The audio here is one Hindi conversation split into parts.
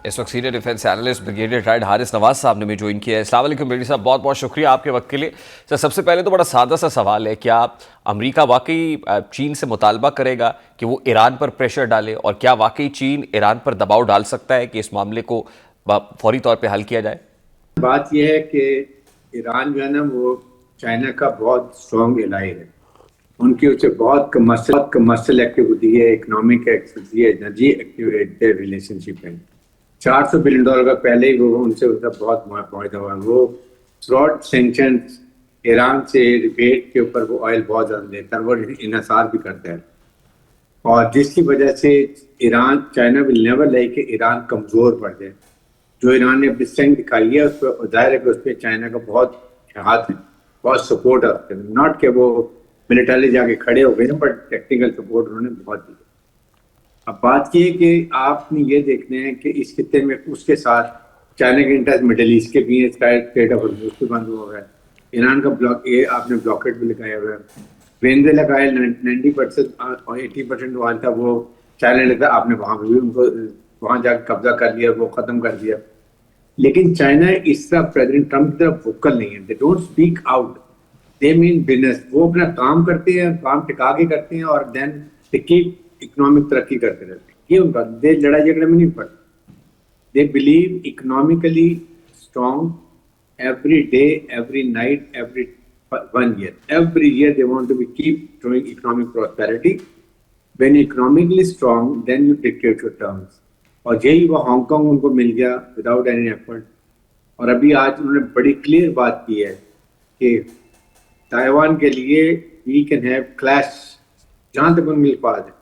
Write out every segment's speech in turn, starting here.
इस वक्त senior defence analyst brigadier retired Haris Nawaz साहब ने भी ज्वाइन किया है। अस्सलाम वालेकुम ब्रिगेडियर साहब, बहुत बहुत शुक्रिया आपके वक्त के लिए। सर, सबसे पहले तो बड़ा सादा सा सवाल है, क्या अमेरिका वाकई चीन से मुतालबा करेगा कि वो ईरान पर प्रेशर डाले, और क्या वाकई चीन ईरान पर दबाव डाल सकता है कि इस मामले को फौरी तौर पर हल किया जाए? बात यह है कि ईरान जो है ना, वो चाइना का बहुत स्ट्रॉन्ग एलाई है। उनकी उससे बहुत कमर्शियल एक्टिविटी है, इकोनॉमिक एक्टिविटी है, एनर्जी एक्टिविटी, रिलेशनशिप है। $400 बिलियन का पहले ही वो उनसे उसका बहुत मुआहदा हुआ। वो थ्रू सैंक्शन ईरान से रिबेट के ऊपर वो ऑयल बहुत ज़्यादा लेता है, वो इन्हिसार भी करता है, और जिसकी वजह से Iran China will never like कि ईरान कमज़ोर पड़ जाए। जो ईरान ने अपनी स्ट्रेंथ दिखाई है, उस पर जाहिर है कि उस पर चाइना का बहुत हाथ है, बहुत सपोर्ट है। नॉट कि वो मिलिटरी जाके खड़े हो गए ना, बट टेक्निकल सपोर्ट उन्होंने बहुत दिया। अब बात की है कि आपने ये देखना है कि इस खित्ते में उसके साथ चाइना के इंटरेस्ट मिडिल ईस्ट के भी, स्ट्रेट ऑफ हॉर्मुज़ भी बंद हुआ है। ईरान का ब्लॉक ये आपने ब्लॉकेट भी लगाया हुआ है। वेनेजुएला का 90% और 80% ऑयल था, वो चाइना लेता, आपने वहां पर भी उनको वहां जाकर कब्जा कर लिया, वो खत्म कर दिया। लेकिन चाइना इस तरह प्रेसिडेंट ट्रम्प की तरफ वोकल नहीं है। They don't speak out, they mean business. वो अपना काम करते हैं, काम टिका के करते हैं, और देन दे कीप इकोनॉमिक तरक्की करते रहते हैं। ये उनका, दे लड़ाई झगड़े में नहीं पड़ते। They believe economically strong every day, every night, every 1 year. Every year they want to be keep showing economic prosperity. When economically strong, then you dictate your terms. और यही वो हांगकांग उनको मिल गया विदाउट एनी एफर्ट। और अभी आज उन्होंने बड़ी क्लियर बात की है कि ताइवान के लिए वी कैन हैव क्लैश, जहां तक उनकी बात है।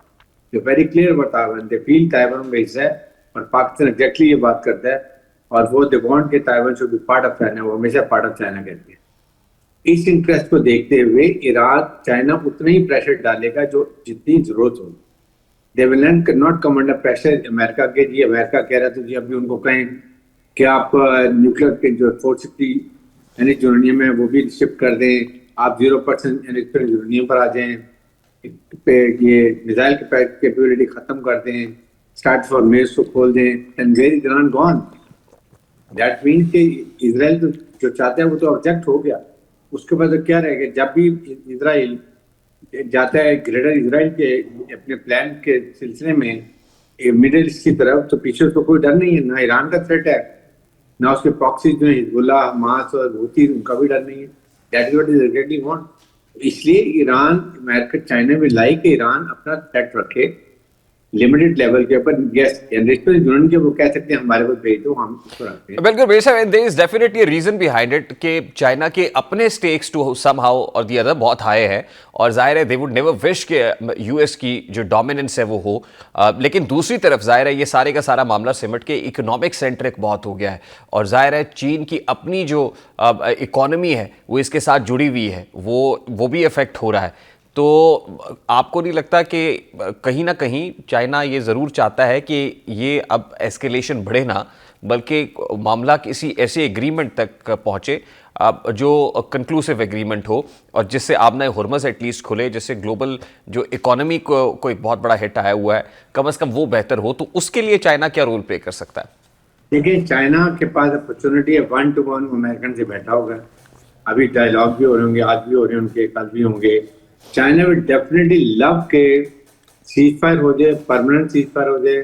जो वेरी क्लियर बतावन, दे फील ताइवान में हिस्सा है, और पाकिस्तान एग्जैक्टली ये बात करता है, और वो दे वांट के Taiwan should be part of China. वो हमेशा पार्ट ऑफ चाइना कहते हैं। इस इंटरेस्ट को देखते हुए ईरान चाइना उतना ही प्रेशर डालेगा जो जितनी जरूरत होगी। They will not come under pressure America के। जी अमेरिका कह रहा था जी, अभी उनको कहें कि आप न्यूक्लियर के जो 460 एनरिच यूरेनियम है वो भी शिफ्ट कर दें, आप 0% एनरिच यूरेनियम पर आ जाएं, ये मिसाइल कैपेबिलिटी खत्म कर दें, स्टार्ट फॉर मेज को खोल दें, and where is Iran gone. That means कि इजराइल तो जो चाहता है वो तो ऑब्जेक्ट हो गया। उसके बाद क्या रहेगा? जब भी इजराइल जाता है ग्रेटर इजराइल के अपने प्लान के सिलसिले में मिडिल ईस्ट की तरफ, तो पीछे उसको कोई डर नहीं है। ना ईरान का थ्रेट है, ना उसके प्रॉक्सी जो है हिजबुल्ला, हमास और हूती, उनका भी डर नहीं है। That is what is exactly want. इसलिए ईरान, अमेरिका, चाइना में लाइक कि ईरान अपना थ्रेट रखे लिमिटेड लेवल के ऊपर। यस, एनरिचमेंट यूरेनियम के वो कह सकते हैं हमारे को भेज दो, हम उसको रखते हैं। बिल्कुल बेशक, there is definitely a reason behind it कि चाइना के अपने स्टेक्स टू समहाउ और द अदर बहुत हाई है, और जाहिर है दे वुड नेवर विश के यूएस की जो डोमिनेंस है वो हो। लेकिन दूसरी तरफ जाहिर है ये सारे का सारा मामला सिमट के इकोनॉमिक सेंट्रिक बहुत हो गया है, और जाहिर है चीन की अपनी जो इकोनॉमी है वो इसके साथ जुड़ी हुई है, वो भी इफेक्ट हो रहा है। तो आपको नहीं लगता कि कहीं ना कहीं चाइना ये ज़रूर चाहता है कि ये अब एस्केलेशन बढ़े ना, बल्कि मामला किसी ऐसे एग्रीमेंट तक पहुँचे जो कंक्लूसिव एग्रीमेंट हो, और जिससे आबना हुर्मज़ एटलीस्ट खुले, जिससे ग्लोबल जो इकोनॉमी को एक बहुत बड़ा हिट आया हुआ है कम से कम वो बेहतर हो? तो उसके लिए चाइना क्या रोल प्ले कर सकता है? देखिए, चाइना के पास अपॉर्चुनिटी है 1-to-1 अमेरिकन से बैठा होगा। अभी डायलॉग भी हो रहे होंगे, आज भी हो रहे होंगे, कल भी होंगे। चाइना विल डेफिनेटली लव के सीज फायर हो जाए, परमानेंट सीज फायर हो जाए,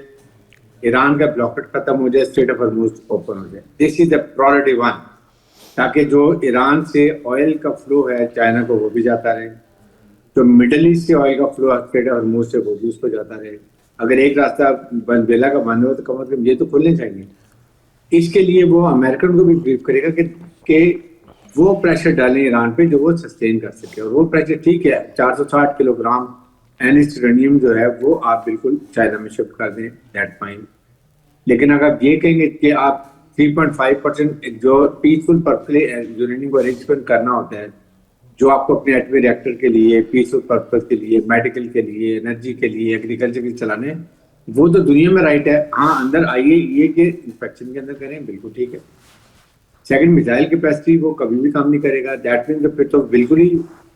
ईरान का ब्लॉकेट खत्म हो जाए, स्ट्रेट ऑफ हॉर्मुज़ ओपन हो जाए। दिस इज द प्रायोरिटी 1, ताकि जो ईरान से ऑयल का फ्लो है चाइना को वो भी जाता रहे, जो मिडिल ईस्ट से ऑयल का फ्लो है स्ट्रेट ऑफ हॉर्मुज़ से वो भी उसको जाता रहे। अगर एक रास्ता वेनेजुएला का बंद हो तो कम से कम ये तो खुलने चाहिए। इसके लिए वो अमेरिकन को भी ब्रीफ करेगा कि वो प्रेशर डालें ईरान पे जो वो सस्टेन कर सके। और वो प्रेशर ठीक है, 460 किलोग्राम एनरिच यूरेनियम जो है वो आप बिल्कुल चाइना में शिफ्ट कर दें, दैट फाइन। लेकिन अगर आप ये कहेंगे कि आप 3.5% जो पीसफुल पर्पस यूरेनियम को अरेंजमेंट करना होता है, जो आपको अपने एटमी रिएक्टर के लिए, पीसफुल पर्पस के लिए, मेडिकल के लिए, एनर्जी के लिए, एग्रीकल्चर के लिए चलाने, वो तो दुनिया में राइट है। हाँ, अंदर आइए ये कि इंस्पेक्शन के अंदर करें, बिल्कुल ठीक है। सेकंड, मिसाइल कैपेसिटी वो कभी भी काम नहीं करेगा। दैट मीन फिर तो बिल्कुल ही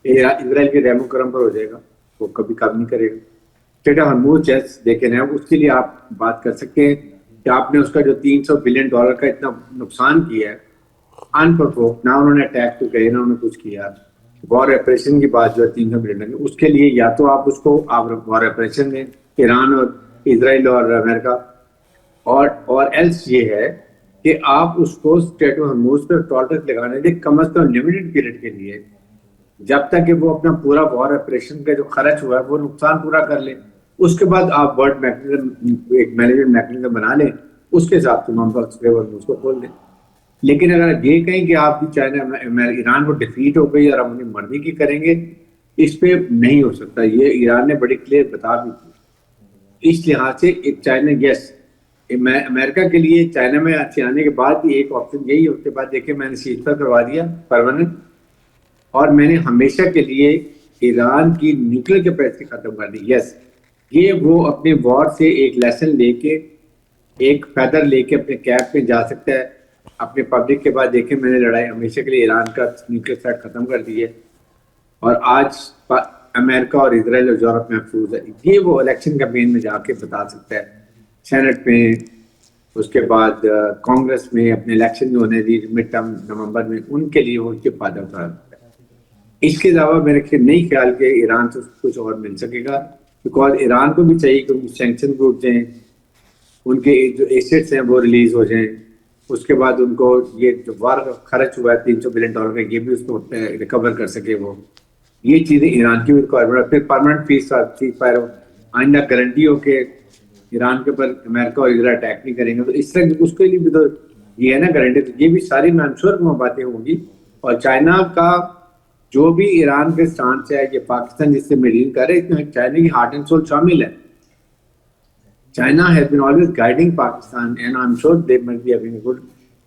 इजराइल के रेमो करम पर हो जाएगा, वो कभी काम नहीं करेगा। स्ट्रेट ऑफ हॉर्मुज़ जस्ट देखे ना, उसके लिए आप बात कर सकते हैं कि आपने उसका जो $300 बिलियन का इतना नुकसान किया है अनप्रोवोक्ड, ना उन्होंने अटैक तो किया ना उन्होंने कुछ किया, वॉर रेपरेशन की बात जो है 300 बिलियन की, उसके लिए या तो आप उसको आप वॉर रेपरेशन दें ईरान और इसराइल और अमेरिका, और एल्स ये है कि आप उसको स्टेट ऑफ हॉर्मुज पे टॉलरेंस लगाने दें कम से कम लिमिटेड पीरियड के लिए, जब तक कि वो अपना पूरा वॉर ऑपरेशन का जो खर्च हुआ है वो नुकसान पूरा कर ले। उसके बाद आप वर्ल्ड मैकेनिज्म एक मैनेजमेंट मैकेनिज्म बना लें, उसके हिसाब से हम उसको खोल दें। लेकिन अगर आप ये कहें कि आप चाइना ईरान को डिफीट हो गई और हम अपनी मर्जी की करेंगे, इस पे नहीं हो सकता। ये ईरान ने बड़ी क्लियर बता भी थी। इस लिहाज से एक चाइना यस, अमेरिका के लिए चाइना में अच्छे आने के बाद भी एक ऑप्शन यही है। उसके बाद देखिए मैंने सीजफायर करवा दिया परमानेंट, और मैंने हमेशा के लिए ईरान की न्यूक्लियर कैपेसिटी खत्म कर दी। यस, ये वो अपने वॉर से एक लेसन लेके, एक फेदर लेके अपने कैप में जा सकता है। अपने पब्लिक के बाद देखे मैंने लड़ाई हमेशा के लिए ईरान का न्यूक्लियर थ्रेट खत्म कर दी है, और आज अमेरिका और इसराइल और यूरोप महफूज है। ये वो इलेक्शन कैंपेन में जाके बता सकता है, सेनेट में, उसके बाद कांग्रेस में, अपने इलेक्शन जो होने दी मिड टर्म नवंबर में, उनके लिए वो उसके फायदा उठा सकता है। इसके अलावा मेरे नहीं ख्याल के ईरान से कुछ और मिल सकेगा, बिकॉज ईरान को भी चाहिए कि उनके सैंक्शन टूट जाएं, उनके जो एसेट्स हैं वो रिलीज हो जाएं, उसके बाद उनको ये जो वार खर्च हुआ है $300 बिलियन का, ये भी उसको रिकवर कर सके वो। ये चीजें ईरान की भी रिक्वायरमेंट, फिर परमानेंट पीस फायर हो, आइंदा गारंटी हो के ईरान के ऊपर अमेरिका और इजराइल अटैक नहीं करेंगे, तो इस तरह उसके लिए भी तो ये है ना गारंटी। तो ये भी सारी मैं श्योर बातें होंगी। और चाइना का जो भी ईरान के स्टांस है, ये पाकिस्तान जिससे डील कर रहे हैं, इसमें चाइना की हार्ट एंड सोल शामिल है। China has been always guiding Pakistan, and I'm sure they might be having a good,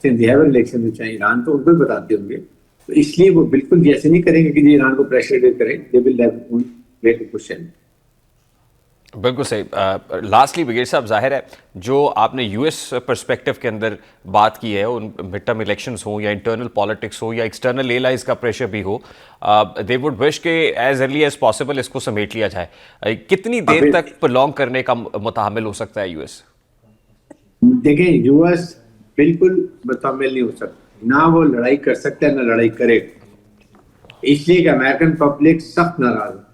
since they have a relation with China, Iran तो उनको भी बताते होंगे, तो इसलिए वो बिल्कुल ऐसे नहीं करेंगे कि ईरान को प्रेशर करें। They will have own way to push in. बिल्कुल सही। लास्टली ब्रिगेड साहब, जाहिर है जो आपने यूएस पर्सपेक्टिव के अंदर बात की है, उन मिड टर्म इलेक्शंस हो या इंटरनल पॉलिटिक्स हो या एक्सटर्नल एलाइज का प्रेशर भी हो, दे वुड विश के एज अर्ली एज पॉसिबल इसको समेट लिया जाए। कितनी देर तक प्रोलॉन्ग करने का मुतामिल हो सकता है यूएस? देखें, यूएस बिल्कुल मुतामिल नहीं हो सकता, ना वो लड़ाई कर सकता है ना लड़ाई करे, इसलिए कि अमेरिकन पब्लिक सख्त नाराज है।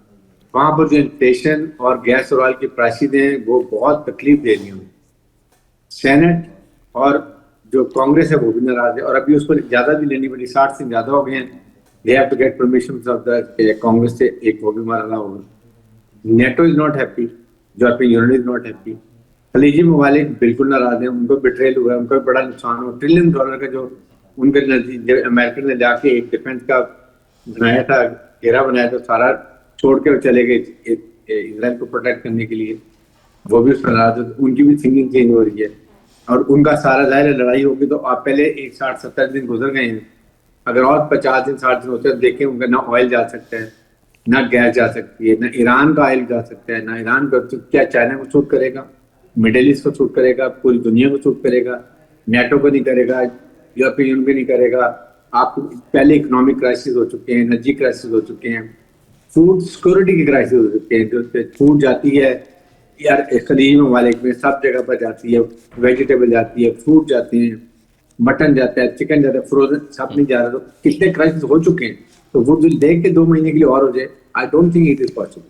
वहां पर जो इन्फ्लेशन और गैस और ऑयल की प्राइसेस हैं वो बहुत तकलीफ दे रही हैं। सेनेट और जो कांग्रेस है वो भी नाराज है, और अभी उसको ज्यादा भी लेनी पड़ी, 60 से ज्यादा हो गए हैं। They have to get permission of the Congress से, एक वो भी मारा होगा। NATO is not happy, European Union is not happy, खलीजी ममालिक बिल्कुल नाराज है, उनको बिट्रेल हुआ है, उनको बड़ा नुकसान हुआ। $1 ट्रिलियन का जो उनके नजदीक अमेरिका ने जाके एक डिफेंस का बनाया था, घेरा बनाया था, सारा छोड़ के चले गए इजराइल को प्रोटेक्ट करने के लिए, वो भी उस पर नाराज है। उनकी भी थिंकिंग चेंज हो रही है, और उनका सारा जाहिर लड़ाई होगी तो आप पहले 60-70 दिन गुजर गए हैं, अगर और 50 दिन 60 दिन होते हैं, देखें उनका ना ऑयल जा सकता है, ना गैस जा सकती है, ना ईरान का ऑयल जा सकता है, ना ईरान का। तो क्या चाइना को सूट करेगा, मिडिल ईस्ट को सूट करेगा, पूरी दुनिया को सूट करेगा, नेटो को नहीं करेगा, यूरोपियन यूनियन को नहीं करेगा। आपको पहले इकोनॉमिक क्राइसिस हो चुके हैं, एनर्जी क्राइसिस हो चुके हैं, फूड सिक्योरिटी की क्राइसिस हो चुके हैं, जो फूड जाती है यार खलीज ममालिक में सब जगह पर जाती है, वेजिटेबल जाती है, फ्रूट जाते हैं, मटन जाता है, चिकन जाता है, फ्रोजन सब नहीं जा रहा। तो कितने क्राइसिस हो चुके हैं, तो वो जो देख के 2 महीने के लिए और हो जाए, I don't think it is possible.